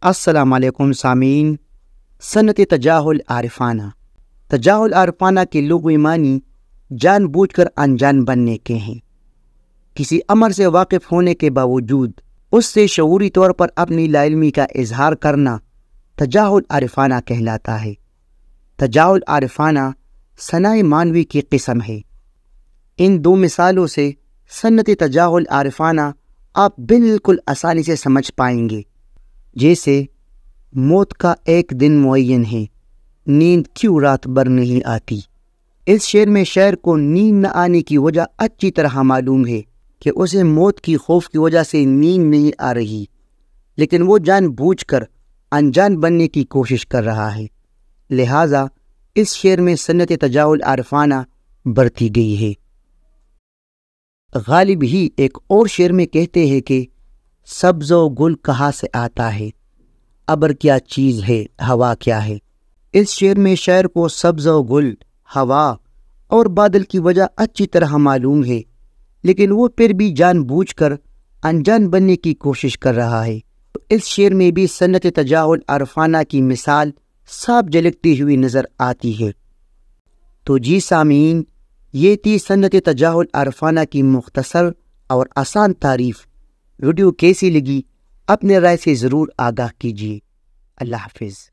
السلام علیکم سامعین۔ سنت تجاہل عارفانہ۔ تجاہل عارفانہ کے لغوی معنی جان بوجھ کر انجان بننے کے ہیں۔ کسی امر سے واقف ہونے کے باوجود اس سے شعوری طور پر اپنی لا علمی کا اظہار کرنا تجاہل عارفانہ کہلاتا ہے۔ تجاہل عارفانہ ثناء معنوی کی قسم ہے۔ ان دو مثالوں سے سنت تجاہل عارفانہ آپ بالکل آسانی سے سمجھ پائیں گے، جیسے موت کا ایک دن معین ہے، نیند کیوں رات بھر نہیں آتی۔ اس شعر میں شاعر کو نیند نہ آنے کی وجہ اچھی طرح معلوم ہے کہ اسے موت کی خوف کی وجہ سے نیند نہیں آ رہی، لیکن وہ جان بوجھ کر انجان بننے کی کوشش کر رہا ہے، لہٰذا اس شعر میں سنت تجاہل عارفانہ برتی گئی ہے۔ غالب ہی ایک اور شعر میں کہتے ہیں کہ سبز و گل کہاں سے آتا ہے، ابر کیا چیز ہے، ہوا کیا ہے۔ اس شعر میں شاعر کو سبز و گل، ہوا اور بادل کی وجہ اچھی طرح معلوم ہے، لیکن وہ پھر بھی جان بوجھ کر انجان بننے کی کوشش کر رہا ہے۔ اس شعر میں بھی سنت تجاہل عارفانہ کی مثال صاف جھلکتی ہوئی نظر آتی ہے۔ تو جی سامعین، یہ تھی سنت تجاہل عارفانہ کی مختصر اور آسان تعریف۔ ویڈیو کیسی لگی اپنے رائے سے ضرور آگاہ کیجیے۔ اللہ حافظ۔